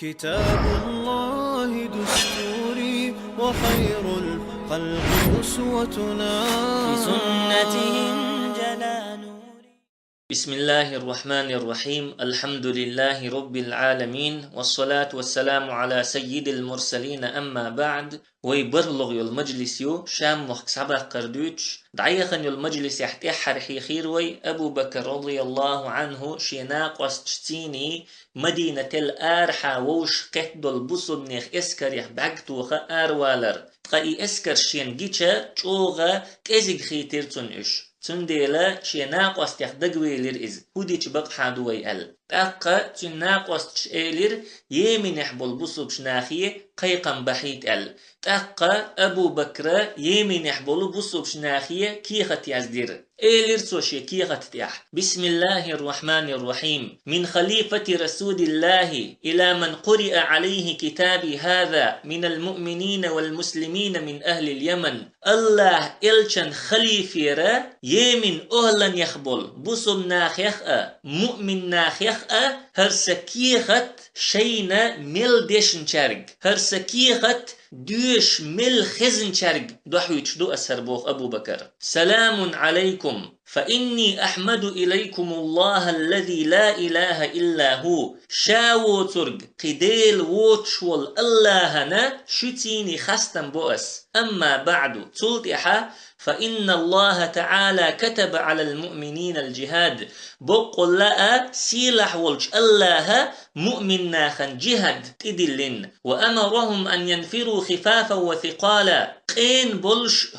كتاب الله دستوري وخير الخلق أسوتنا في سنتهم جلا نوري. بسم الله الرحمن الرحيم. الحمد لله رب العالمين، والصلاة والسلام على سيد المرسلين. أما بعد، ويبرلغ المجلس يو شام وخ سبع قردوش دعيخن المجلس يحتي حرحي خيروي أبو بكر رضي الله عنه شيناق وستشتيني مدينة الآرحة ووش قهد البصب نيخ إسكر يح بعقتوخ آروالر تقاي إسكر شين جيشا چوغا كيزيق خيتيرتون إش تنديلا شيناق وستيخدقوي لرئز هودي چبق حادوي أل تاقا تناق وستشئلر يمين يحبل بصب شناخيه قيقا بحيت أل تاقا أبو بكر يمين يحبل بصب شناخيه كيخت يزدير إيلر سوشي كيخت تيح. بسم الله الرحمن الرحيم. من خليفة رسول الله إلى من قرئ عليه كتابي هذا من المؤمنين والمسلمين من أهل اليمن. الله إلشن خليفة يمين أهلا يخبل بصب ناخيخ مؤمن ناخيخ هرسكيخت شينا مل ديشن شارق هرسكيخت دوش مل خزن شارق دوحويتش دو أسهر بوخ أبو بكر. سلام عليكم فإني أحمد إليكم الله الذي لا إله إلا هو شاو ترق قديل ووتشول اللهنا شتيني خستن بؤس. أما بعد تلتحا فإن الله تعالى كتب على المؤمنين الجهاد بقول لا سيلح والج الله مؤمن ناخن جهاد تدلن وأمرهم أن ينفروا خفافا وثقالا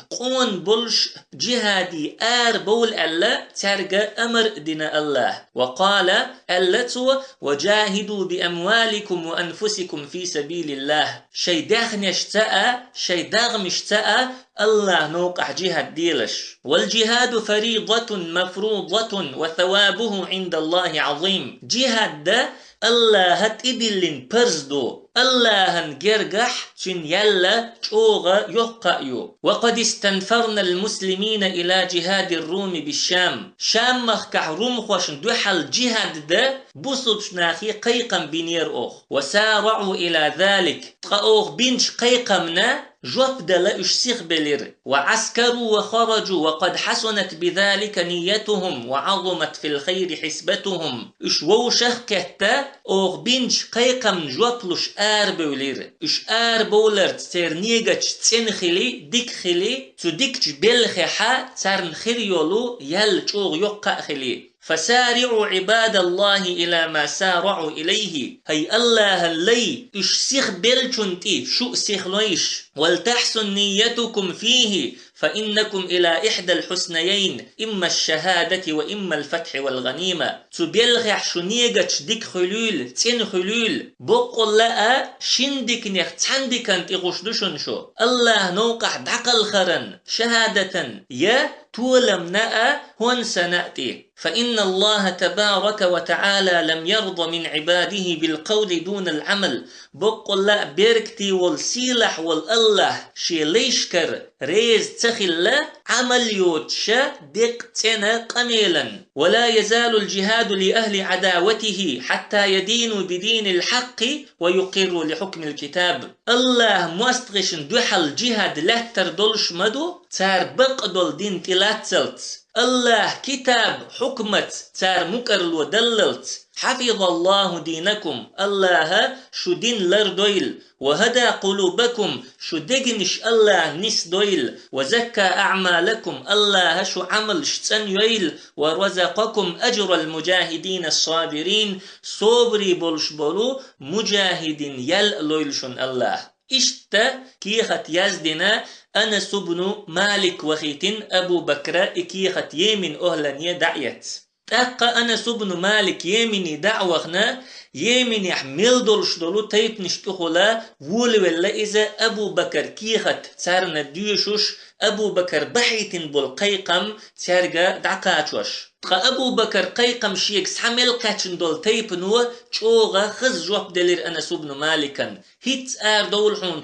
قون بولش جهادي بول ألا ترجى أمر دين الله. وقال ألتو وجاهدوا بأموالكم وأنفسكم في سبيل الله شي داغن يشتاء شي داغم يشتاء الله نوقع جهاد ديلش. والجهاد فريضة مفروضة وثوابه عند الله عظيم. جهاد ده الله هتدلن برزدو الله هنجرجح شن يلا شوغا يقايو. وقد استنفرنا المسلمين إلى جهاد الروم بالشام شام مخكح روم خوشن دوحل جهاد ده بصب شناخي قيقم بنير أوخ وسارعوا إلى ذلك تقاوخ بينش قيقمنا جوف دلا اشسيخ بلير وعسكروا وخرجوا وقد حسنت بذلك نيتهم وعظمت في الخير حسبتهم اشووشخ كهتا اوغ بينش قيقم جوفلوش بولير بولر ترنيغتش تسنخلي ديك خلي تديكش بلخحا ترنخريولو يل چوغ يقا خلي. فسارعوا عباد الله إلى ما سارعوا إليه هي الله اللي اشسيخ بلچنتي شو سيخلويش ولتحسن نيتكم فيه فإنكم إلى إحدى الحسنيين إما الشهادة وإما الفتح والغنيمة. تبلغح شنيغتش ديك خلول تين خلول بقول لا شندك نيخ تحندك انت غشدشن شو الله نوقح دعقل خرن شهادة يا تولمنا هون سنأتي. فإن الله تبارك وتعالى لم يرضى من عباده بالقول دون العمل بقول لا بيركتي والسيلح والله شي ليشكر ريز تخلا عمل يوتشا دقتنا قميلا. ولا يزال الجهاد لأهل عداوته حتى يدينوا بدين الحق ويقروا لحكم الكتاب. الله مستغشن دوحل جهاد لا تردلش مدو تار بقدل دين تلاتسلت الله كتاب حكمت تار مكرل ودللت. حفظ الله دينكم الله شو دين لردويل وهدى قلوبكم شو دقنش الله نس دويل وزكى أعمالكم الله شو عمل شتن يويل ورزقكم أجر المجاهدين الصابرين صبري بولش بولو مجاهدين يل لويلشن الله. إشتا كيخت يزدنا أنس بن مالك وخيتن أبو بكر كيخت يمن أهلا يدعيت تاقا أنس بن مالك يمني دعوغنا يمن يحمل دولش دولو تيت نشتخلا وول ولا إذا أبو بكر كيخت تارنا ديوشوش أبو بكر بحيتن بالقيقم تارغا دعقاتوش تقا أبو بكر قيقم شيكس حمل قاتشن دول تيبنو چوغا خز جواب دلير أنس بن مالكا هيت دول حون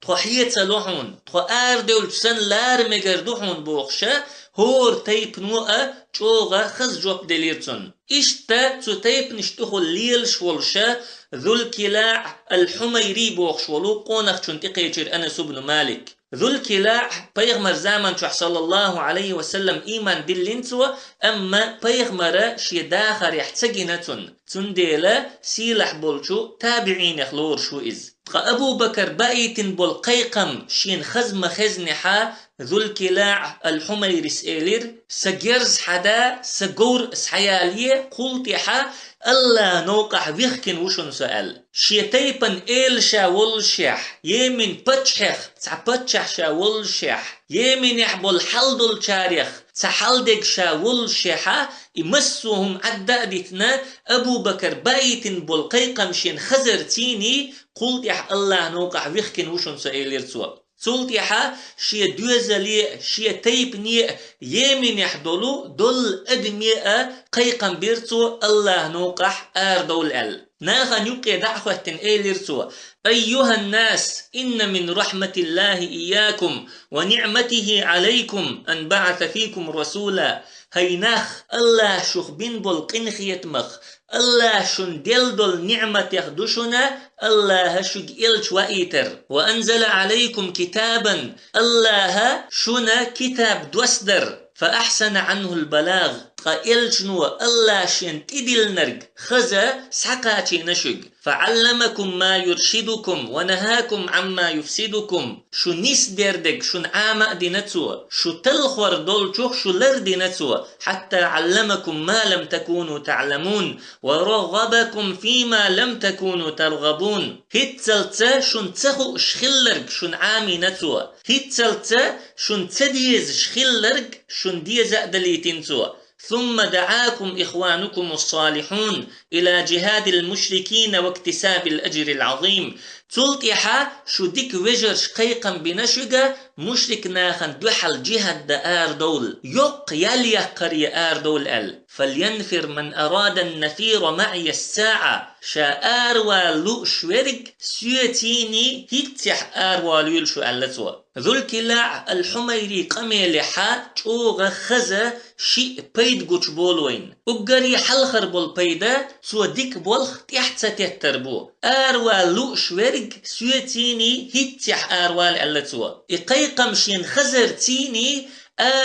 تخو حيت سلوحون تخو دول تسن لار مگردوحون بوخشا هور تيب نوء چوغا خز جوب دليرتون إشتا تو تيب نشتخو ليل شولشا ذو الكلاع الحميري بوخشولو قونخ چنتقيجر أنس بن مالك ذو الكلاع پیغمبر زمان چوح صلى الله عليه وسلم إيمان دلنسو أما پیغمبر شي داخر يحتسجنتون تنديلا سيلح بولشو تابعين يخلور شو إز أبو بكر بايت بالقيقم شين خزم خزنحا ذو الكلاع الحمير سئلير سجرز حدا سجور سحياليه قلتحا الله نوقح ويخكن وشن سأل شيتيبن إل شاول شيح يمن بتشخ تعبتشح شاول شيح يمن يحبل حلدل شاريخ تحلدك شاول شيحا يمسوهم عدادتنا أبو بكر بايت بالقيقم شين خزرتيني قلت يح الله نوقع ويخكن وشن سألير سوا قلت يحا شي دوزلي شي تيبني يمين يحدلو دول أدمية قيقم بيرتو الله نوقع دول ال ناخا نيوكي دعوة تنقلير سوا أيها الناس إن من رحمة الله إياكم ونعمته عليكم أن بعث فيكم رسولا هيناخ الله شخ بين بالقنخ يتمخ الله شن دل نعمة يخدشنا الله شق إلش وإيتر وأنزل عليكم كتابا الله شنا كتاب دوسدر فأحسن عنه البلاغ قائلش نو الله شن تدل نرق خزا سحقاتي نشق فعلمكم ما يرشدكم ونهاكم عما يفسدكم شو نيس دردك شو عام دينتو شو تلخور دولشوخ شو لر دينتو حتى علمكم ما لم تكونوا تعلمون ورغبكم فيما لم تكونوا ترغبون هتسلت شون تخو شخلرك شون عامي نتو هتسلت شون تديز شخلرك شون ديز أدليتنتو ثم دعاكم إخوانكم الصالحون إلى جهاد المشركين واكتساب الأجر العظيم تلتحا شو ديك وجر شقيقا بنشقة مشرك ناخن دوحل جهد دار دول يق يلي قري آر دول ال فلينفر من أراد النفير معي الساعة شا والو شورق سيوتيني هيتح والو شو ألتوا ذو الكلاع الحميري قميلحا چوغ خزا شيء بيد قوش بولوين اقري حلخر بول بيدا سو ديك بولخ تحت تتربو والو شورق سيوتيني هيتح وال ألتوا إقيقم شين خزر تيني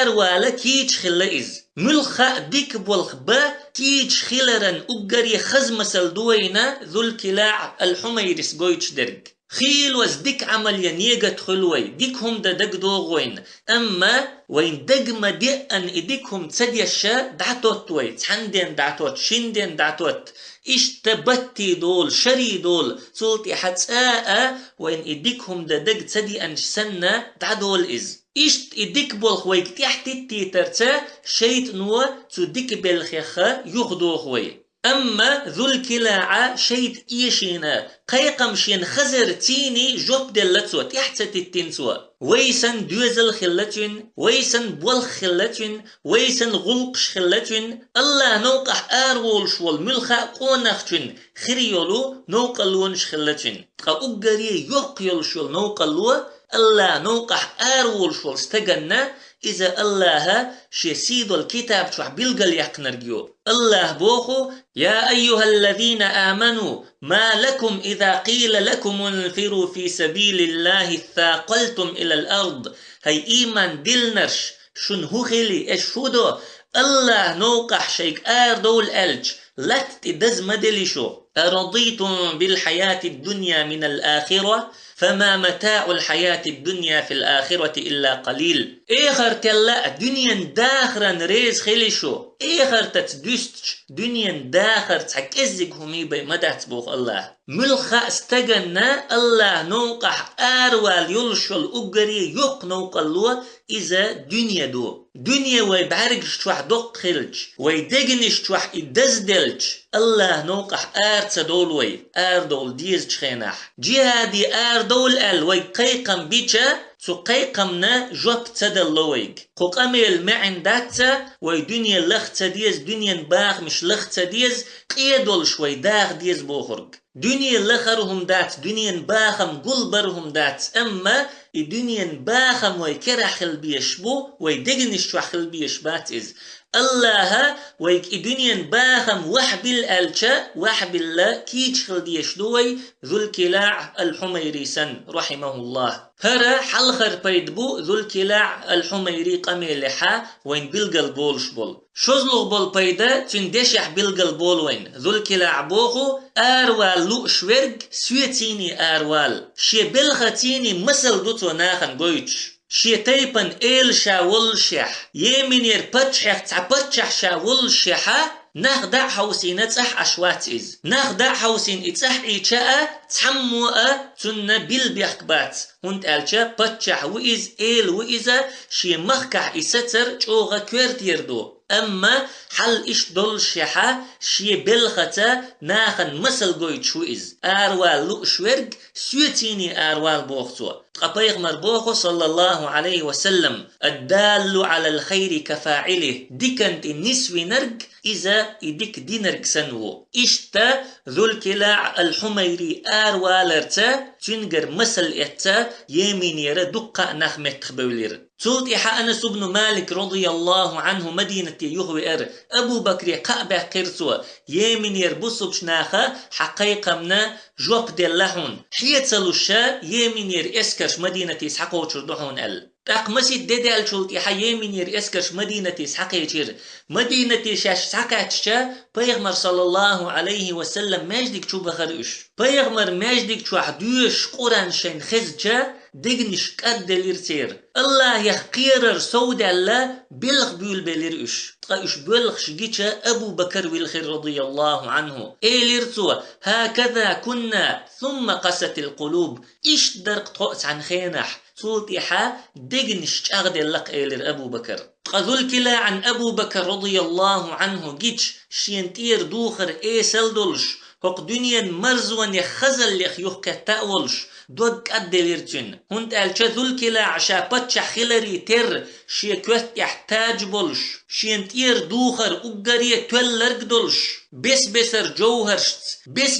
والا كيج خلائز ملخا ديك بولخ با كيج خلرن اقري خزم سلدوينا ذو الكلاع الحميرس قويتش درق خيل وزدك عمل ينيجت خلوي ديكهم دا دق دوغوين أما وين دقما دي أن إديكهم تسدي الشا دعتوت وي تحندين دعتوت شندين دعتوت إيش تبتي دول شري دول سلطي حتساء وين إديكهم دا دق تسدي أن سنة دعدول إز إيش إديك بولخويك تحت تيترتا شيت نوا تديك بالخيخة يخدوخوي أما ذو الكلاعة شيت إيشينا قيقمشين خزر تيني جوب دلتسوا تحت التنسوا ويسن دوزل خلتين ويسن بولخ خلتين ويسن غلقش خلتين الله نوقح آرولش والملخا قونخشين خريولو نوقلونش خلتين قاقري يقيلش والنوقلو الله نوقح آرولش والستغنى إذا الله شيسيد الكتاب شو بيلقل يقنرجيو الله بوخو يا أيها الذين آمنوا ما لكم إذا قيل لكم انفروا في سبيل الله ثاقلتم إلى الأرض هاي إيمان دلنرش شن هو خلي اشفودو الله نوقح شيك دول ألج لت تدز مدلشو أرضيتم بالحياة الدنيا من الآخرة فما متاع الحياة الدنيا في الآخرة إلا قليل إخر كلا دنيا داخرا ريز خليشو إخر تتدوستش دنيا داخر تحكزك همي بي مدات بوخ الله ملخا استغنى الله نوقح آروال يلشل أقري يق نوقلو إذا دنيا دو دنيا ويبعرقش توح دق خلج ويدقنش توح إدزدلج الله نوقح تدولوي دول ديز تخيناح جهادي دول ويقيقم بيشا سقيقمنا جوب تدلويق قوقاميل معن داتا ويدنيا لخت ديز دنيا باخ مش لخت ديز قيدول شوي داخ ديز بوخرق دنيا لخرهم دات دنيا باخم قلبرهم دات أما دنيا باخم ويكرح البيشبو ويدقنش توح البيشبات إز الله ويك الدنيا باهم وحبل الشا وحبل كيج خلديش دوي ذو الكلاع الحميري سن رحمه الله هرا حلخر بيدبو ذو الكلاع الحميري قميلحا وين بلغل بولش بول شوزلغ بول بيدا تندشح بلغل بول وين ذو الكلاع بوخو آروال لو شورغ سويتيني آروال شي بلغتيني مسل دوتو ناخن قويتش شي تيبن إيل شاول شح يمينير بتشح تعبتشح شاول شحا نخدع حوسين اتسح أشوات إز نخدع حوسين اتسح إيشاء تحموء تن بالبيحكبات هنت ألشا بتشح وإز إيل وإزا شي مخكح إستر جوغا كويرت يردو أما حل إش دول شحا شي بلختا ناخن مسل قويت شو إز آروال لو شورغ سيوتيني آروال بوختو قبيغ مربوخو صلى الله عليه وسلم الدال على الخير كفاعله ديكنت النسوي نرق إذا إديك دي نرق سنو إشتا ذو الكلاع الحميري آروالرتا تنقر مسل إتا يمين يرى دقا نخمك خبولير تولت إحا أنس بن مالك رضي الله عنه مدينة يهوئر أبو بكر قأبه قرسو يمين يربصو بشناخا حقيقة منا جوب دلهون حيتسلو الشا يمين ير إسكرش مدينة إسحاقو تشردوحون أقمسيت ديدال شولت إحا يمين ير إسكرش مدينة إسحاقو يشير مدينة شاش سحاقاتشا بيغمر صلى الله عليه وسلم ماجدك شو بخرش بيغمر ماجدك شو حدوش قران شين خزجا دقنش قد الارتير الله يخقيرر سود الله بلغ بيول بليرش تقايش بلغ شجيتشا أبو بكر والخير رضي الله عنه إيليرتو هكذا كنا ثم قست القلوب إيش درق طقس عن خينح صوتيحا دقنش أغد اللق إيلير أبو بكر قذل كلا عن أبو بكر رضي الله عنه جيتش شينتير دوخر إيسل دولش هق دنيا مرزوان يخزل لخ يحكى تأولش دوك أدليرتن هنت الشذل كلا عشا بتش خلري تر شي كوت يحتاج بولش شينتير دوخر أجري تولرق دولش بسر جوهرشت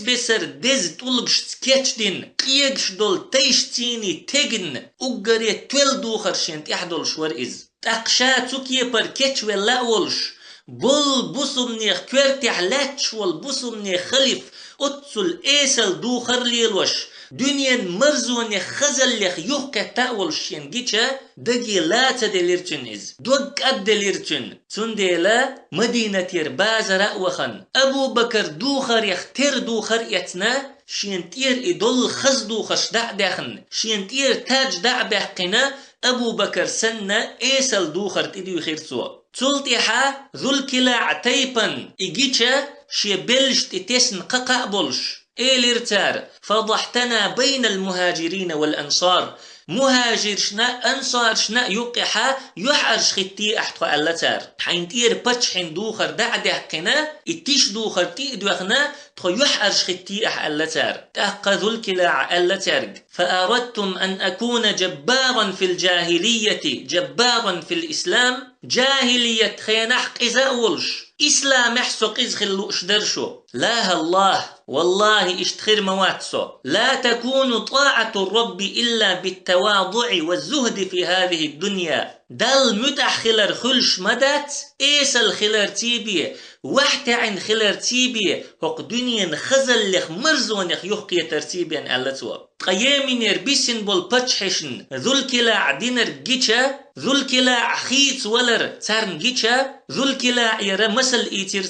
بسر دز طلبشت كيتشدين قيقش دول تيشتيني تجن أجري تول دوخر شينت يحدولش ورئز تقشا تكي بر كيتش ولا ولش بول بوسمني كورتح لاتش والبوسمني خلف أتسل إيسل دوخر ليلوش دنيا مرزون خزل لخ يوكا تأول شين جيتشا دقي لا تدليرتن إز دوك أدليرتن تنديلا مدينة يرباز رأوخن أبو بكر دوخر يختر دوخر يتنا شينتير إدول خز دوخش دعدخن شينتير تاج دعبقنا أبو بكر سنة إيسل دوخر تديو خيرسو تلتحا ذو الكلاع تيبن إجيتشا شي بلشت تسن ققابلش إيليرتار فضحتنا بين المهاجرين والأنصار مهاجر شنا أنصار شنا يقحا يحرش ختي أحتقى اللتار حينتير بتشحن دوخر دعده قنا اتيش دوخر تيدوخنا تخو يحرش ختي أح اللتار تأقذ الكلاع اللتارق فأردتم أن أكون جبارا في الجاهلية جبارا في الإسلام جاهلية خينحق إذا أولش إسلام يحسق إزخلوش درشو لا الله والله اشتخير مواتسو لا تكون طاعة الرب إلا بالتواضع والزهد في هذه الدنيا دل متح خلر خلش مدات إيس الخلر تيبي وحتى عن خلر تيبي هق دنيا خزل لخ مرزون يخ يحقي ترتيبي عن ألتوا قيامين يربيسن بول بتشحشن ذو الكلاع دينر جيتشا ذو الكلاع خيت ولر تارن جيتشا ذو الكلاع يرى مسل إيتير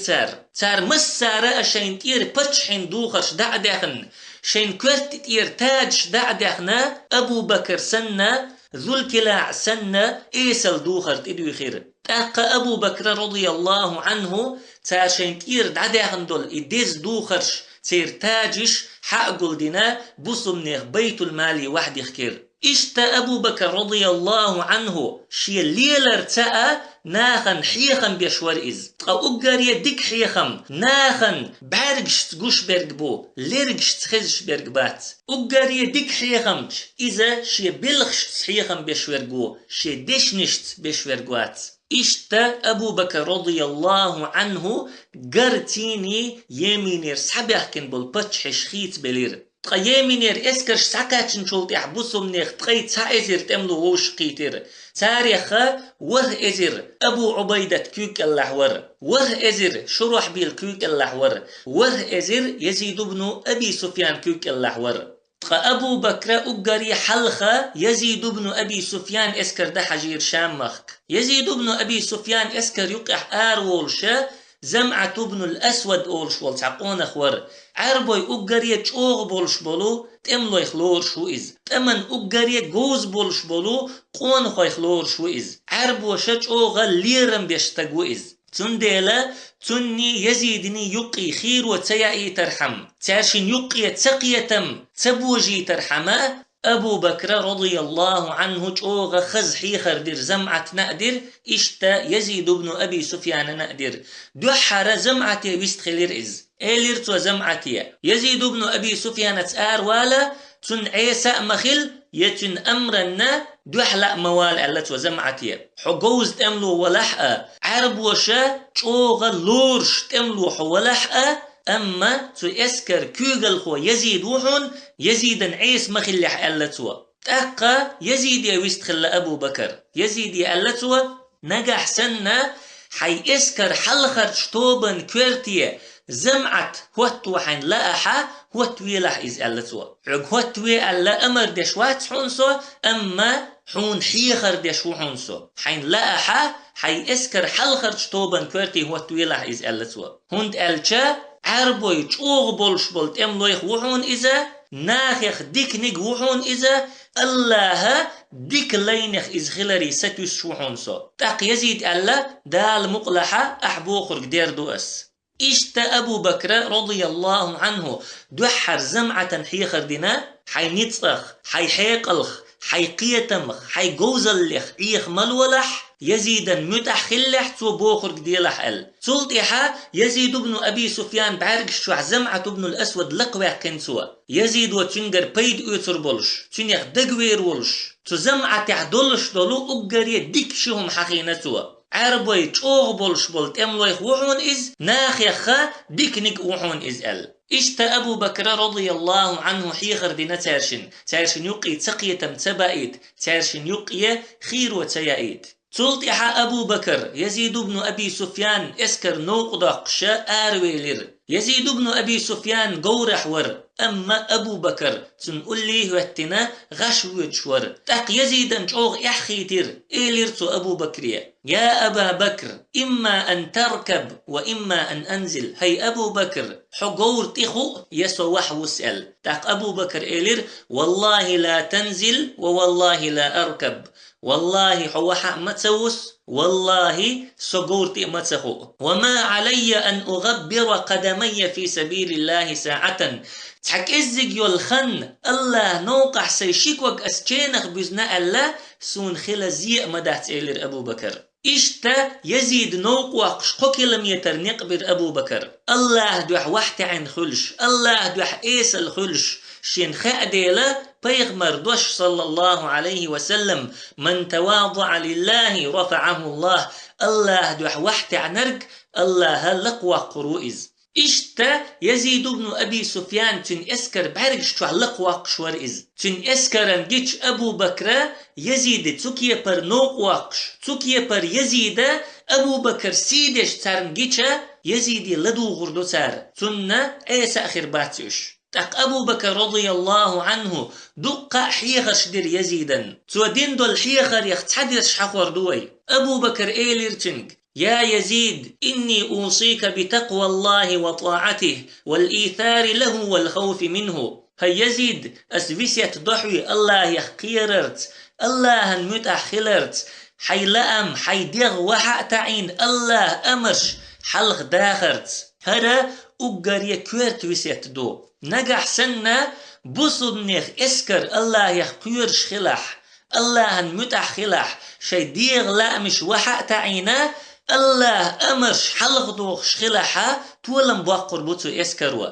تار مسارة أشين تير بتشحن دوخرش دعدخن شين كورت تير تاج دعدخنا أبو بكر سنة ذو الكلاع سنة إيسل دوخر تدوي خير تاقى أبو بكر رضي الله عنه تار شين تير دعدخن دول إديز دوخرش تير تاجش حقل دينا بصمنيخ بيت المالي وحدي خير إشتا أبو بكر رضي الله عنه شي ليلر تاء ناخن حيخن بيشور إز أو أقاري ديك حيخن ناخن بارجش تقوش برقبو ليرجش تخزش برقبات أقاري ديك حيخن إذا شي بلغش حيخن بيشورقو شي ديشنشت بيشورقوات إشتا أبو بكر رضي الله عنه قرتيني يمينير سحبيحكن بالبتش حشخيت بلير تقيمينير اسكرش ساكاتشن شولت يحبسهم نيخ تقي تساعزر تملو ووش قيتر تاريخ وره ازر ابو عبيدة كيوك اللحور وره ازر شروح بيل كيوك اللحور وره ازر يزيد بن ابي سفيان كيوك اللحور أبو بكر أجري حلخة يزيد بن أبي سفيان اسكر ده حجير شامخك يزيد بن أبي سفيان اسكر يقح آرولشة زمعة بن الأسود أولش والتعقون أخور عربوي أجري تشوغ بولش بولو تملو يخلور شو إز تمن أجري جوز بولش بولو قون خو يخلور شو إز عربو شتشوغ ليرم بيشتقو إز تنديلا تني يزيدني يقي خير وتيعي ترحم تاشين يقي تسقيتم تبوجي ترحمه أبو بكر رضي الله عنه جوغ خزحي خردر زمعة نقدر إشتا يزيد بن أبي سفيان نقدر دوحر زمعة ويستخلير إز إليرتو زمعة يزيد بن أبي سفيان تسار والا تن عيسى مخل يتن أمرنا دوحلا موال علت وزمعتي حجوز تملو ولحقة عرب وشا جوغ لورش تملو حولحقة أما تو اسكر كوغل خو يزيد وحون يزيدا عيس مخلح علتوا تأقى يزيد يويستخل أبو بكر يزيد يعلتوا نجح سنة حي اسكر حلخر شتوبن كورتيه زمعت هوتو حين لأحا هوتوي لح إز ألتوا عق هوتوي ألا أمر دشوات حونسو أما حون حيخر دشو حونسو حين لأحا حي اسكر حلخر شتوبن كورتي هوتوي لح إز ألتوا هند ألچا عربوي چوغ بولش بولت أملويخ وحون إذا ناخيخ ديكنيق وحون إذا الله ديك لينخ إز خلري ستوس شو حونسو تاق يزيد ألا دال مقلحة أحبو خرق دير دوأس إشت أبو بكر رضي الله عنه دوحر زمعة حيخر دينا حي نتصخ حي حيقلخ حي قيتمخ حي جوزلخ إيخ ملولح يزيدا متحخلح تو بوخر ديلح ال سلطيحة يزيد بن أبي سفيان بعرق شوع زمعة بن الأسود لقوع كنسوا يزيد وتنجر بيد اوتر بولش تنيخ دقوير ولش تو زمعة تعدلش دولو أقري ديك شهم حقينتوا عربوي تشوغ بولش بولت املويخ وحون إز ناخيخا ديكنيك وحون إز ال إشت أبو بكر رضي الله عنه حيخر دينا تارشن يقي تقية تبايت تارشن يقي خير وتيايت تلطيح أبو بكر يزيد بن أبي سفيان اسكر نوقدق شاء آرويلر يزيد بن أبي سفيان قورح ور أما أبو بكر تنقول ليه واتنا غشوت شور تاق يزيدا جوغ إحخيتر إيلرتو أبو بكرية يا أبا بكر إما أن تركب وإما أن أنزل هي أبو بكر حقور تخو يسوح وسأل تاق أبو بكر إيلر والله لا تنزل ووالله لا أركب والله حوحا متسوس والله سقورتي متسخو وما علي أن أغبر قدمي في سبيل الله ساعة تحك إزيق يولخن الله نوقع سيشيكوك أسجينخ بزنا الله سون خلزيء مدات إلير أبو بكر إشتا يزيد نوقع شقوك لم يترنقبر أبو بكر الله دوح وحت عن خلش الله دوح إيس الخلش شين خأديلا بيغمر دوش صلى الله عليه وسلم من تواضع لله رفعه الله الله دوح وحت عنرق الله لقوى قروئز إشتا يزيد بن أبي سفيان تن اسكر بعرقش تو لقوى قشور إز تن اسكرن جيش أبو بكر يزيد تكيه پر نوق وقش تكيه پر يزيد أبو بكر سيدش ترن جيشا يزيد لدو غردو تار تن ايس أخر باتش تاق أبو بكر رضي الله عنه دق حيخش دير يزيدا تو دين دول حيخر يختحدث حقور دوي أبو بكر إيليرتنج يا يزيد إني أوصيك بتقوى الله وطاعته والإيثار له والخوف منه هي يزيد أسفيسيت ضحوي الله يخيررت الله متأخلرت حي لأم حي ديغ وحق تعين الله أمرش حلق داخرت هذا أقر يكويرت ويسيت دو نجح سنة بصدنيخ اسكر الله يخيرش خلح الله متأخلح شي ديغ لأمش وحق تعينه الله أمرش حلق دوخ شخلحة تولم بوقر بوتو اسكروا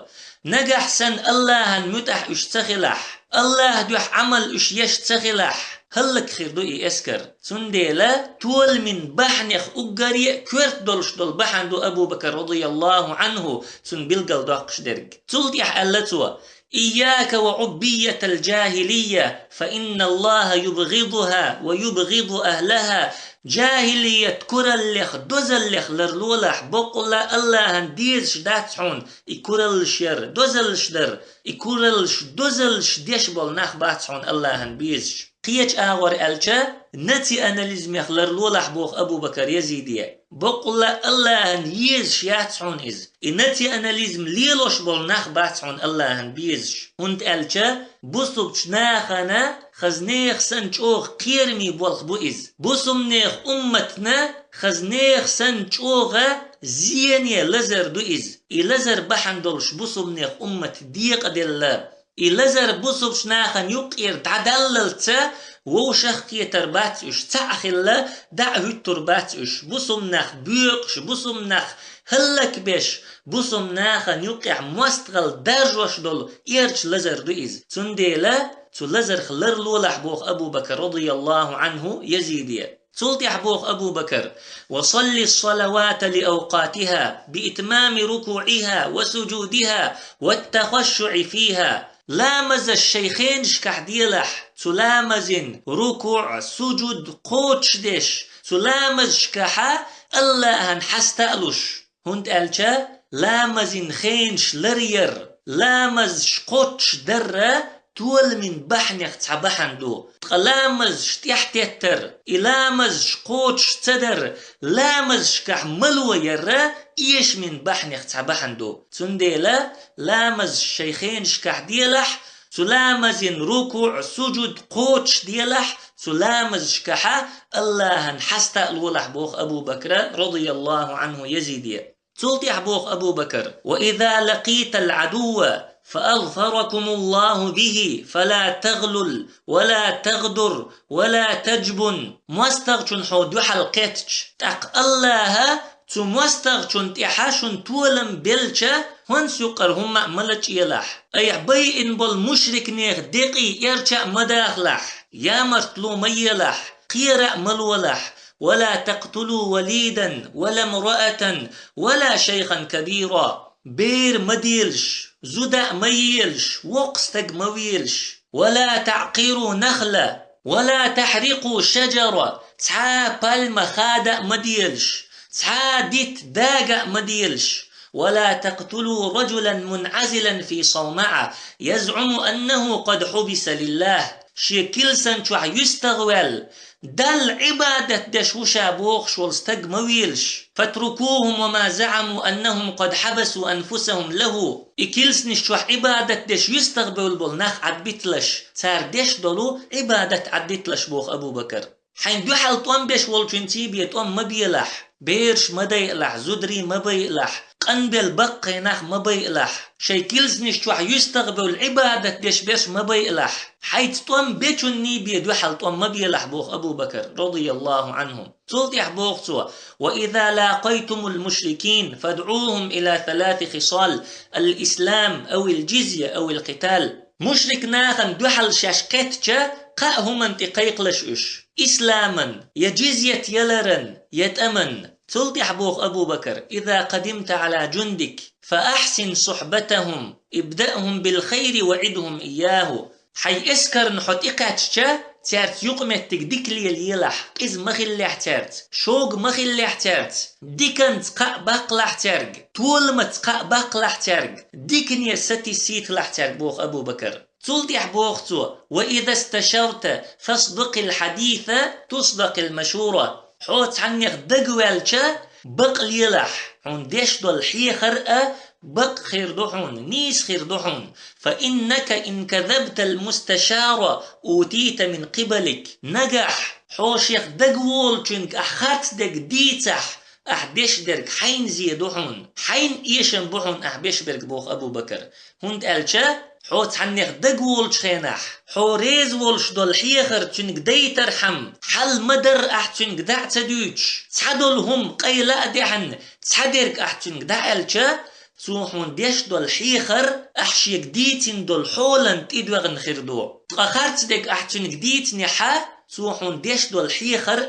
نجح سن الله متح اشتخلح الله دوح عمل اش يشتخلح هلك خير دوئي اسكر سنديلا تول من بحنخ اقري كورت دولش دول بحن دو أبو بكر رضي الله عنه سن بلقل دوقش درق تلتيح ألتوا إياك وعبية الجاهلية فإن الله يبغضها ويبغض أهلها. جاهلية كرلخ دوزلخ لرلولح بقلا الله ديرش داتحون إكرلش ير دوزلش در إكرلش دوزلش ديشبول نخ باتحون الله بيزش. قيج آور ألچا نتي أناليزم يخلر لولح بوخ أبو بكر يزيدية بقول الله يزش ياتحون إز نتي أناليزم ليلوش بول نخ باتحون الله بيزش هند ألچا بوصبش ناخنا خزنيخ سنچوخ قيرمي بولخ بو إز بوصمنيخ أمتنا خزنيخ سنچوخ زيني لزر دو إز لزر بحندولش بوصمنيخ أمت ديق دل إلزر بوصبش ناخن يقير تعدللتا ووشخ كي ترباتش تعخلا دعه ترباتش بوصم ناخ بيقش بوصم ناخ هلك بيش بوصم ناخن يقع مستغل درجوش دول إيرش لزر رئيز تنديلا تلزر خلر لولح بوخ أبو بكر رضي الله عنه يزيدية سلطي حبوخ أبو بكر وصلي الصلوات لأوقاتها بإتمام ركوعها وسجودها والتخشع فيها. لامز الشيخين شكح ديلح تلامزن ركوع سجود قوتش ديش تلامز شكحا الله هنحستألوش هند ألشا لامزن خينش لرير لامز شقوتش درة تول من بحنيخ تحبحندو تلامز شتيحتيتر إلامز شقوتش تدر لامز شكح ملو يرى إيش من بحنيخ تحبحندو تنديلا لامز الشيخين شكح ديلح تلامزن ركوع سجود قوتش ديلح تلامز شكحا الله نحستا الولح بوخ أبو بكر رضي الله عنه يزيدية تلتي حبوخ أبو بكر وإذا لقيت العدو فأظفركم الله به فلا تغلل ولا تغدر ولا تجبن مستغشن حود حلقتش تق الله تمستغشن تحاشن تولم بلشة هن سقر هم ملج يلح أي بي إن بالمشرك نيخ دقي يرشأ مداخلح يا مرتلو ميلح قيرأ ملولح ولا تقتلوا وليدا ولا امرأة ولا شيخا كبيرا بير مديلش زدأ ميلش وقستق مويلش ولا تعقيروا نخلة ولا تحرقوا شجرة تسعى بالما خادأ مديلش تسعى ديت داقة مديلش ولا تقتلوا رجلا منعزلا في صومعة يزعم أنه قد حبس لله شكل سنشوح يستغول دل عبادة دشوشا بوخش والستق مويلش فاتركوهم وما زعموا أنهم قد حبسوا أنفسهم له إكيلس نشوح عبادة دش يستغبل بالنخ عدبتلش تار دش دلو عبادة عدبتلش بوخ أبو بكر حين دوحل طوام بيش والجنتي بيتوام مبيلح بيرش مديلح زدري مبيلح قنبل بقي نخ مبيلح شيكيلز نشوح يستغبل عبادة دش بيش مبيلح حيث طوام بيتوني بيدوحل طوام مبيلح بوخ أبو بكر رضي الله عنهم سلطي حبوخ سوا وإذا لاقيتم المشركين فادعوهم إلى 3 خصال الإسلام أو الجزية أو القتال مشرك ناخن دوحل شاشكتشا قاهم انتقيق لشوش إسلاما يجزية يلرن يتأمن سلطي حبوخ أبو بكر إذا قدمت على جندك فأحسن صحبتهم ابدأهم بالخير وعدهم إياه حي اسكر نحط إقاتشا تارت يقمت تقديك لي اليلح إز مخلح تارت شوق مخلح تارت ديكن تقع باقلح تارق طول ما تقع باقلح تارق ديكن يستي سيت لح تارق بوخ أبو بكر تلتي حبوختو وإذا استشرت فاصدق الحديث تصدق المشورة حوت عنك دقوالشا بق ليلح هون ديش دول حي خرقة بق خير دحون نيس خير دحون فإنك إن كذبت المستشارة أوتيت من قبلك نجح حوشيخ دقوال چنك أخات دق ديتح أحبش برك حين زيدحون حين إيشن بحون أحبش برك بوخ أبو بكر هند ألشا حوت عنك دقوال شخينح حوريز والش دول حيخر چنك ديترحم حل مدر أحتنك دع تدوش تحدل هم قيلا دحن تحدرك أحتنك دع ألشا سوحون ديش دول حيخر أحشيك ديتين دول حولن تيدوغن خيردو تقاخرت ديك أحتنك ديت نحا سوحون ديش دول حيخر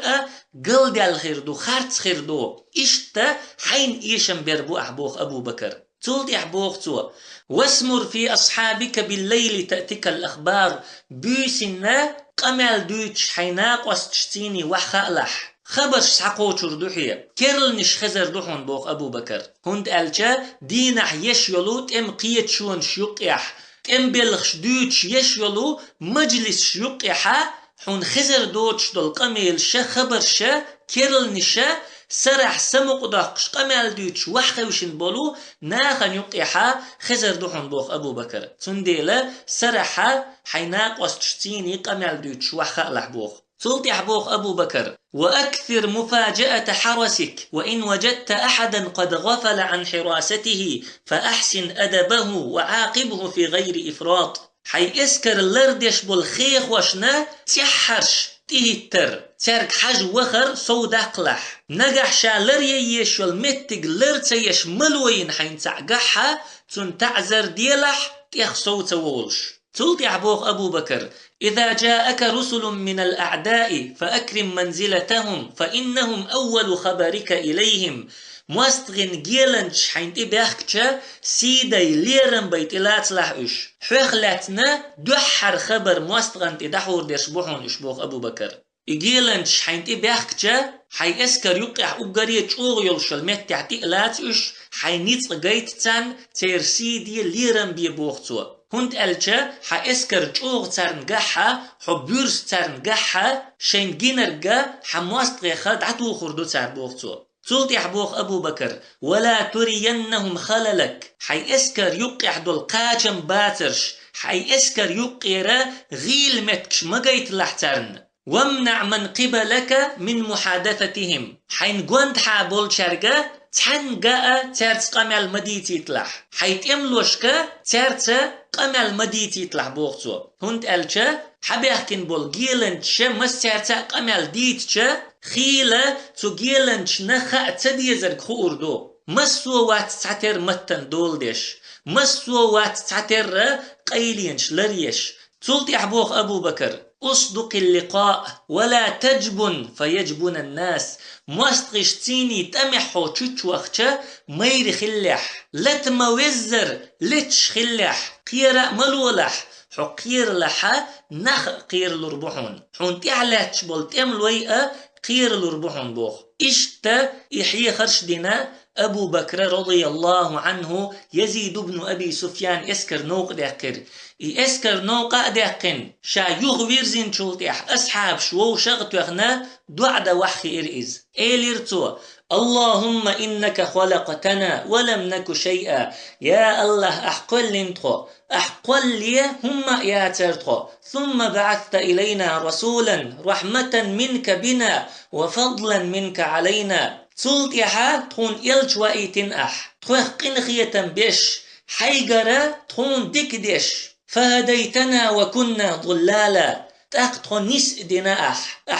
قل ديال خيردو خارت خيردو إشتا حين إيشن بيربو أحبوخ أبو بكر تولت يحبوغتو واسمر في أصحابك بالليل تأتيك الأخبار بيسنا قمال دوتش حيناق واستشتيني وحخالح خبر سعقو شردوحية كيرل نش خزر دوحون بوغ أبو بكر هند ألجا دينح يشيلو ام قيت شون شيقيح ام بلخش دوتش يشيلو مجلس شيقيحا حون خزر دوتش دول قميل شا خبر شا كيرل نشا سرح سمق داقش قمال دوتش وحخوشن بولو ناخن يقيحا خزر دوحون بوغ أبو بكر تنديلا سرحا حيناق واستشتيني قمال دوتش وحخالح بوغ سلطي حبوخ أبو بكر وأكثر مفاجأة حرسك وإن وجدت أحدا قد غفل عن حراسته فأحسن أدبه وعاقبه في غير إفراط حي اسكر اللردش بالخيخ وشنا تحرش تهتر ترك حج وخر صودقلح نجح شالر ييش والمتق لرتيش ملوين حين تعقحها تن تعزر ديلح تيخصو تولش تلطي عبوغ أبو بكر إذا جاءك رسل من الأعداء فأكرم منزلتهم فإنهم أول خبرك إليهم مواستغن جيلنش حين تباخكشا سيدي ليرن بيت إلات لحوش حوخلاتنا دحر خبر مواستغن تدحور ديشبوحون إشبوغ أبو بكر إجيلنش حين تباخكشا حي اسكر يقع أبقرية أغيل شلمت تعتي إلات إش حي نيت لغايت تان تير سيدي ليرن بيبوغتو هند ألجا حا اسكر جوغ تارنجاحا حبيرس تارنجاحا شين جينرجا حمواست غيخاد عتو خردو تاربوغتو تولت يحبوغ أبو بكر ولا ترينهم خللك حي اسكر يقع دول قاجم باترش حي اسكر يقيرا غيل متكش مجيت لحترن وامنع من قبلك من محادثتهم حين قوند حابول شارقا تحنقا تارت قمال مديتي تلح حيت املوشكا تارت قمال مديتي تلح بوغتو هند ألجا حبيحكن بول جيلنش مس تارتا قمال ديتشا خيلة تو جيلنش نخا تديزر خوردو مسو وات تعتر متن دولدش مسو وات تعتر قيلينش لريش تولت يحبوغ أبو بكر أصدق اللقاء ولا تجبن فيجبن الناس مواستغشتيني تمحو تشوخشا مير خلح لتموزر لتش خلح قيرا ملولح حقير لحا نخ قير لربحون حون تعلاتش بولت املويئة قير لربحون بوخ اشتا يحيي خرشدنا أبو بكر رضي الله عنه يزيد بن أبي سفيان اسكر نوق داقر اسكر نوقا داقن شا يغويرزين شولتيح أصحاب شو شغتوخنا دعدا وحي إرئز إيليرتو اللهم إنك خلقتنا ولم نك شيئا يا الله أحقل لنتخو أحقل لي هم يا ترتخو ثم بعثت إلينا رسولا رحمة منك بنا وفضلا منك علينا تولت يحا تخون إلج وإيتن تخوخ قنخية بيش حيقرا تخون ديك ديش فهديتنا وكنا ضلالا تخون نس دنا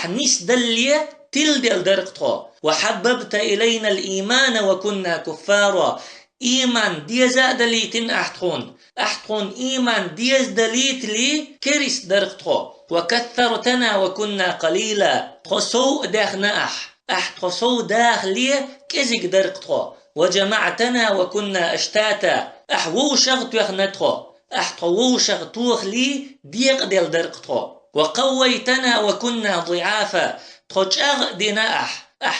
نس دلية تلدل درقتو وحببت إلينا الإيمان وكنا كفارا إيمان ديزا دليتن أحتخون إيمان ديز دليت لي كريس درقتو وكثرتنا وكنا قليلا تخسو داخنا أحتخسو داخلي كزيك درقتو وجمعتنا وكنا أشتاتا أحووشغ توخنتخو أحتووشغ توخلي ديق ديل درقتخو وقويتنا وكنا ضعافا تخجأغ دنا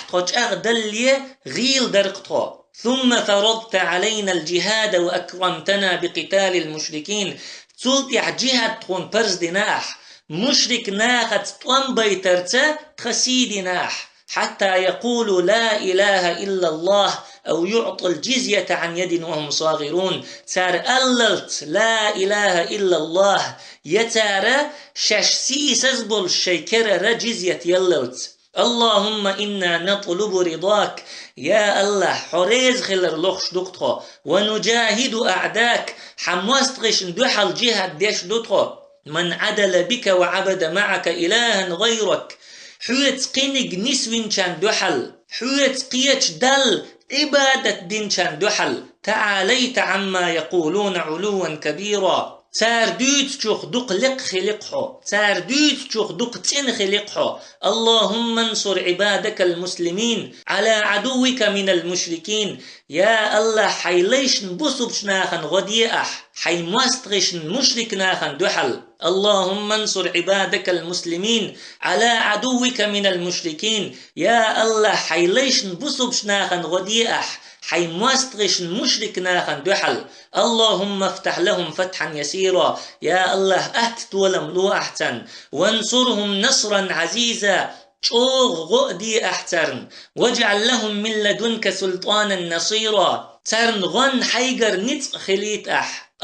تخجأغ دلي غيل درقتخو ثم فرضت علينا الجهاد وأكرمتنا بقتال المشركين تولت جهاد تخون برز دناح مشرك ناخت طنبي ترتا تخسي دناح حتى يقولوا لا إله إلا الله أو يعطوا الجزية عن يد وهم صاغرون تار أللت لا إله إلا الله يتارى شاشسي سزبل الشيكرة جزية يللت اللهم إنا نطلب رضاك يا الله حريز خلر لخش دكتو ونجاهد أعداك حمواستغش ندوحل جهد ديش دكتو من عدل بك وعبد معك إلها غيرك حويت قينج نسوين شان دوحل حويت قيتش دل عبادة دين شان دوحل تعاليت عما يقولون علوا كبيرا تاردوت شوخ دق لق خلقه تاردوت شوخ دق تن خلقه اللهم انصر عبادك المسلمين على عدوك من المشركين يا الله حيليشن بصبشناخن غديئح حيموستغشن مشركناخن دحل اللهم انصر عبادك المسلمين على عدوك من المشركين يا الله حيليشن بصبشناخن غديئح حيموستغشن مشركناخن دحل اللهم افتح لهم فتحا يسيرا يا الله أهتولم لو أحسن وانصرهم نصرا عزيزا شوغ غؤدي أحترن واجعل لهم من لدنك سلطانا نصيرا ترن غن حيقر نتق خليت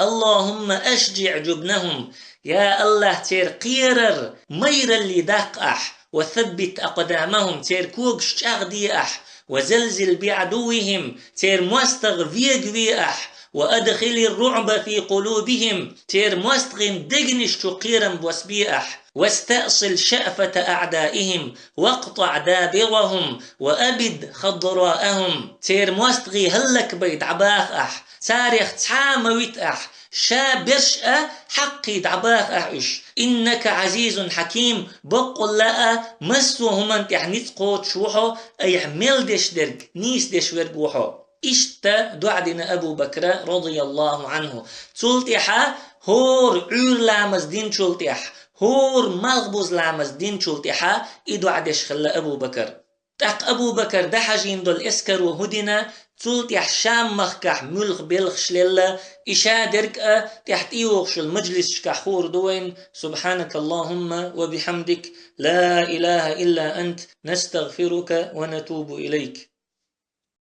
اللهم أشجع جبنهم يا الله تير قيرر مير اللي داق وثبت أقدامهم تير كوغ شغدي وزلزل بعدوهم تير مستغفيق وأدخل الرعب في قلوبهم تير مستغن دقنش تقيرا بوسبيئح واستأصل شأفة أعدائهم واقطع دابرهم وأبد خضراءهم تير مستغي هلك بيد عباخ تاريخ تحامويت شابرش حقي دعباخ إنك عزيز حكيم بقول لا مسوهم انت نتقوت شوحو أي ملدش درق نيس دش ورقوحو إشتا دعدنا أبو بكر رضي الله عنه تلتحا هور عور لامز دين تلتح هور مغبوز لامز دين تلتحا إدعدش خلا أبو بكر تق أبو بكر دحجين دول إسكر وهدنا تلتح شام مخكح ملغ بلغ شللا إشا درك تحت إيوغش المجلس كحور دوين سبحانك اللهم وبحمدك لا إله إلا أنت نستغفرك ونتوب إليك.